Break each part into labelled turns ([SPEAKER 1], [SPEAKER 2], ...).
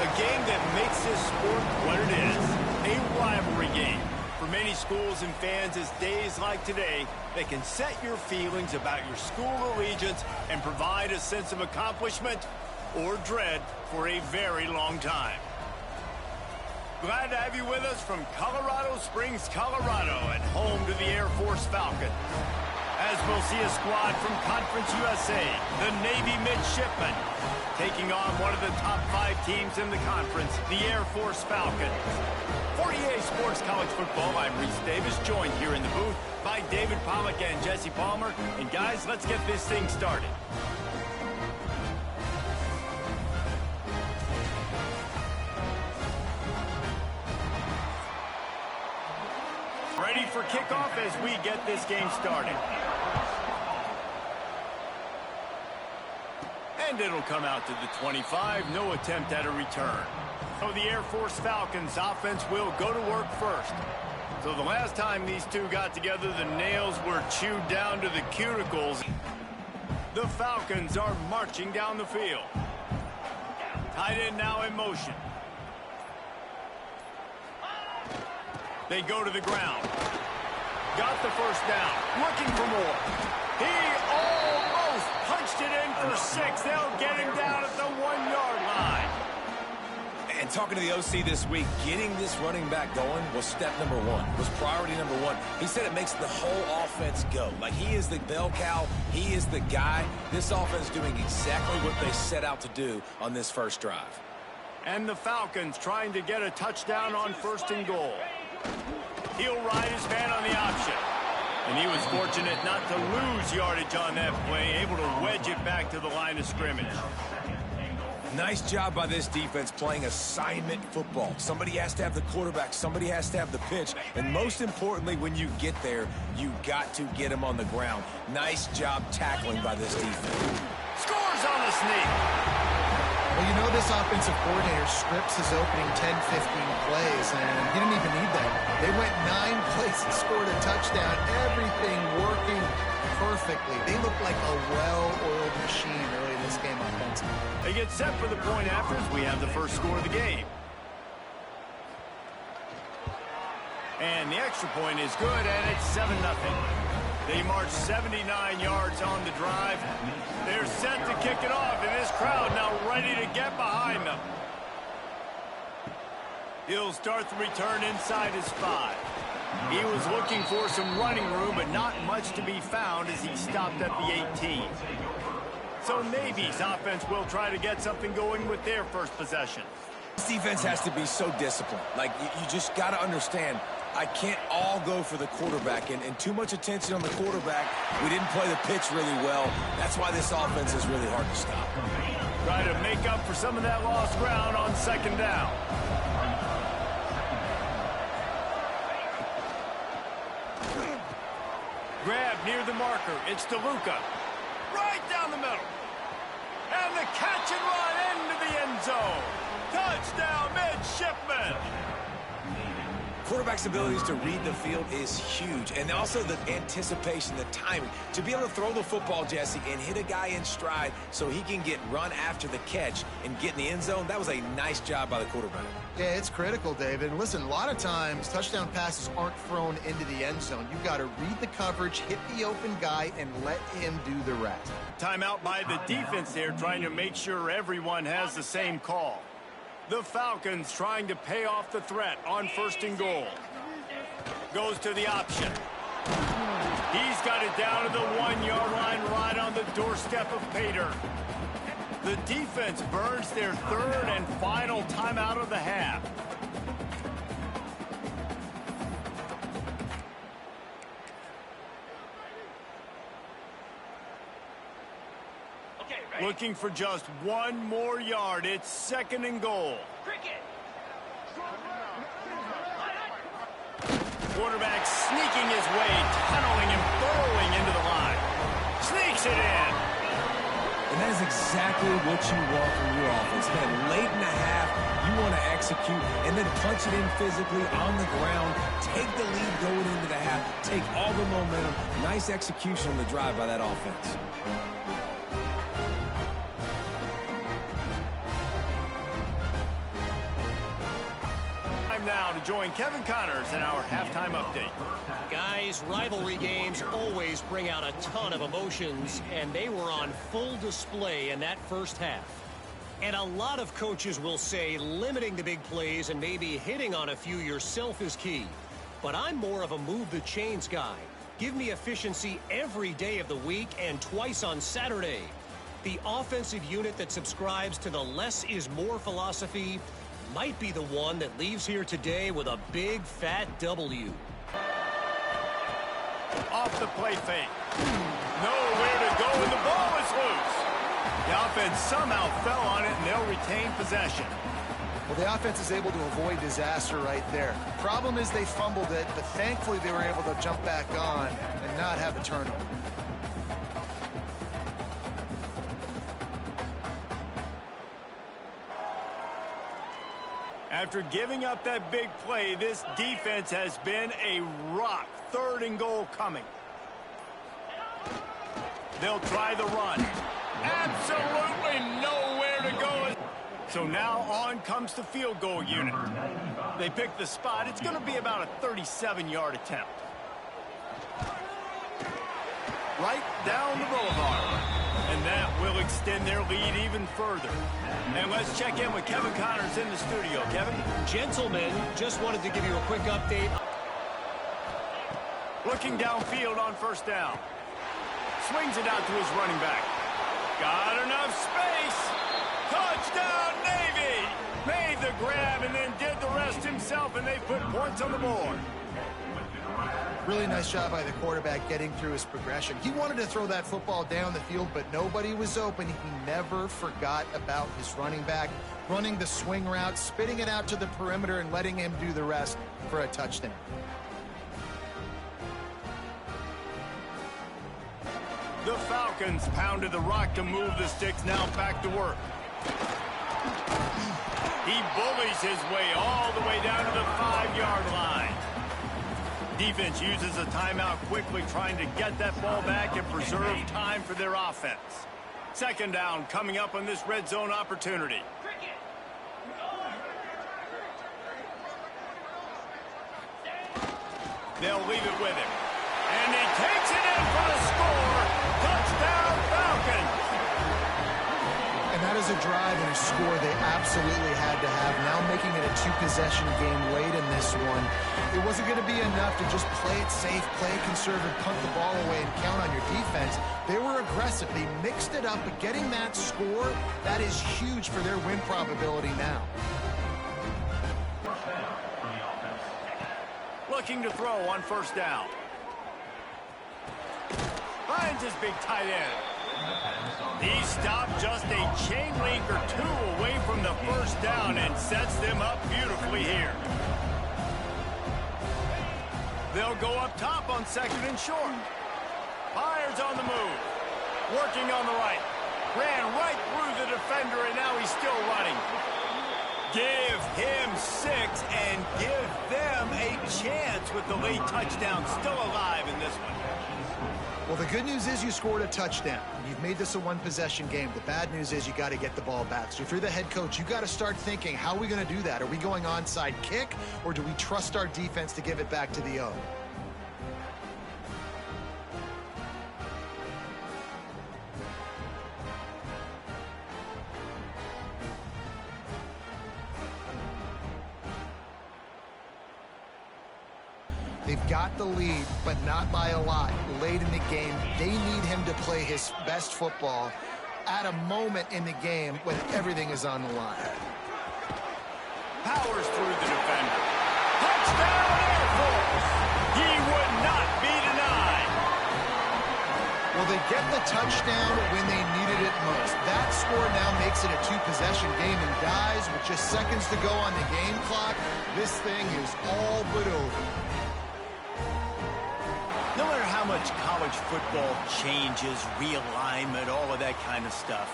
[SPEAKER 1] A game that makes this sport what it is, a rivalry game. For many schools and fans, it's days like today that can set your feelings about your school allegiance and provide a sense of accomplishment or dread for a very long time. Glad to have you with us from Colorado Springs, Colorado, and home to the Air Force Falcons. As we'll see a squad from Conference USA, the Navy Midshipmen, taking on one of the top 5 teams in the conference, the Air Force Falcons. For EA Sports College Football, I'm Reese Davis, joined here in the booth by David Pollack and Jesse Palmer. And guys, let's get this thing started. Ready for kickoff as we get this game started. And it'll come out to the 25, no attempt at a return. So the Air Force Falcons offense will go to work first. So the last time these two got together, the nails were chewed down to the cuticles. The Falcons are marching down the field. Tight end now in motion. They go to the ground. Got the first down. Looking for more. He almost punched it in for 6. They'll get him down at the 1-yard line.
[SPEAKER 2] And talking to the OC this week, getting this running back going was step number 1, was priority number 1. He said it makes the whole offense go. Like, he is the bell cow. He is the guy. This offense doing exactly what they set out to do on this first drive.
[SPEAKER 1] And the Falcons trying to get a touchdown on 1st and goal. He'll ride his man on the option. And he was fortunate not to lose yardage on that play, able to wedge it back to the line of scrimmage.
[SPEAKER 2] Nice job by this defense playing assignment football. Somebody has to have the quarterback. Somebody has to have the pitch. And most importantly, when you get there, you got to get him on the ground. Nice job tackling by this defense.
[SPEAKER 1] Scores on the sneak.
[SPEAKER 3] Well, you know this offensive coordinator scripts his opening 10, 15 plays, and he didn't even need that. They went 9 plays and scored a touchdown. Everything working perfectly. They look like a well-oiled machine early in this game offensively.
[SPEAKER 1] They get set for the point after as we have the first score of the game. And the extra point is good, and it's 7-0. They march 79 yards on the drive. They're set to kick it off, and this crowd now ready to get behind them. He'll start the return inside his 5. He was looking for some running room, but not much to be found as he stopped at the 18. So Navy's offense will try to get something going with their first possession.
[SPEAKER 2] This defense has to be so disciplined. Like, you just got to understand, I can't all go for the quarterback, and too much attention on the quarterback. We didn't play the pitch really well. That's why this offense is really hard to stop.
[SPEAKER 1] Try to make up for some of that lost ground on 2nd down. Grab near the marker. It's DeLuca. Right down the middle. And the catch and run into the end zone. Touchdown, Midshipmen.
[SPEAKER 2] Quarterback's abilities to read the field is huge, and also the anticipation, the timing. To be able to throw the football, Jesse, and hit a guy in stride so he can get run after the catch and get in the end zone, that was a nice job by the quarterback.
[SPEAKER 3] Yeah, it's critical, David. And listen, a lot of times touchdown passes aren't thrown into the end zone. You've got to read the coverage, hit the open guy, and let him do the rest.
[SPEAKER 1] Timeout by the defense there, trying to make sure everyone has the same call. The Falcons trying to pay off the threat on 1st and goal. Goes to the option. He's got it down to the 1-yard line right on the doorstep of Pater. The defense burns their 3rd and final timeout of the half. Looking for just 1 more yard. It's 2nd and goal. Quarterback sneaking his way, tunneling and burrowing into the line. Sneaks it in.
[SPEAKER 2] And that is exactly what you want from your offense. Man, late in the half, you want to execute and then punch it in physically on the ground. Take the lead going into the half. Take all the momentum. Nice execution on the drive by that offense.
[SPEAKER 1] time now to join Kevin Connors in our halftime update.
[SPEAKER 4] Guys, rivalry games always bring out a ton of emotions, and they were on full display in that first half. And a lot of coaches will say limiting the big plays and maybe hitting on a few yourself is key. But I'm more of a move the chains guy. Give me efficiency every day of the week and twice on Saturday. The offensive unit that subscribes to the less is more philosophy might be the one that leaves here today with a big fat W.
[SPEAKER 1] Off the play fake. Nowhere to go, and the ball is loose. The offense somehow fell on it, and they'll retain possession.
[SPEAKER 3] Well, the offense is able to avoid disaster right there. Problem is they fumbled it, but thankfully they were able to jump back on and not have a turnover.
[SPEAKER 1] After giving up that big play, this defense has been a rock. 3rd and goal coming. They'll try the run. Absolutely nowhere to go. So now on comes the field goal unit. They pick the spot. It's going to be about a 37-yard attempt. Right down the boulevard. And that will extend their lead even further. And let's check in with Kevin Connors in the studio. Kevin?
[SPEAKER 4] Gentlemen, just wanted to give you a quick update.
[SPEAKER 1] Looking downfield on 1st down. Swings it out to his running back. Got enough space. Touchdown, Navy! Made the grab and then did the rest himself, and they put points on the board.
[SPEAKER 3] Really nice job by the quarterback getting through his progression. He wanted to throw that football down the field, but nobody was open. He never forgot about his running back, running the swing route, spitting it out to the perimeter, and letting him do the rest for a touchdown.
[SPEAKER 1] The Falcons pounded the rock to move the sticks, now back to work. He bullies his way all the way down to the 5-yard line. Defense uses a timeout quickly, trying to get that ball back and preserve time for their offense. 2nd down coming up on this red zone opportunity. They'll leave it with him. And he takes it in for the score. Touchdown, Falcons.
[SPEAKER 3] And that is a drive and a score they absolutely had to have. Now making it a 2-possession game late in this one. It wasn't going to be enough to just play it safe, play it conservative, punt the ball away, and count on your defense. They were aggressive. They mixed it up, but getting that score, that is huge for their win probability now.
[SPEAKER 1] Looking to throw on 1st down. Finds his big tight end. He stopped just a chain link or 2 away from the 1st down and sets them up beautifully here. They'll go up top on 2nd and short. Fires on the move. Working on the right. Ran right through the defender, and now he's still running. Give him 6 and give them a chance with the late touchdown still alive in this one.
[SPEAKER 3] Well, the good news is you scored a touchdown. You've made this a 1-possession game. The bad news is you got to get the ball back. So if you're the head coach, you got to start thinking, how are we going to do that? Are we going onside kick, or do we trust our defense to give it back to the O? They've got the lead, but not by a lot. Late in the game, they need him to play his best football at a moment in the game when everything is on the line.
[SPEAKER 1] Powers through the defender. Touchdown, Air Force! He would not be denied.
[SPEAKER 3] Well, they get the touchdown when they needed it most. That score now makes it a 2-possession game, and guys, with just seconds to go on the game clock, this thing is all but over.
[SPEAKER 1] No matter how much college football changes, realignment, all of that kind of stuff,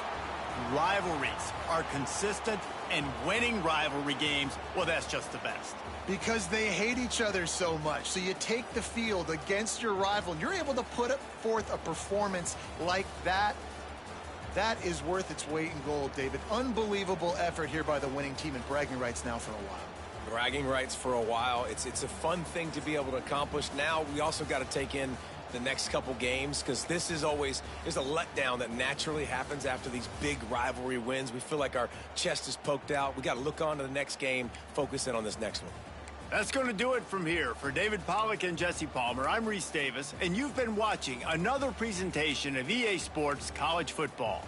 [SPEAKER 1] rivalries are consistent, and winning rivalry games, well, that's just the best.
[SPEAKER 3] Because they hate each other so much. So you take the field against your rival, and you're able to put forth a performance like that. That is worth its weight in gold, David. Unbelievable effort here by the winning team, and bragging rights now for a while.
[SPEAKER 2] bragging rights for a while. It's a fun thing to be able to accomplish. Now we also got to take in the next couple games, because this is always, there's a letdown that naturally happens after these big rivalry wins. We feel like our chest is poked out. We got to look on to the next game, focus in on this next one.
[SPEAKER 1] That's going to do it from here. For David Pollack and Jesse Palmer, I'm Reese Davis, and you've been watching another presentation of EA Sports College Football.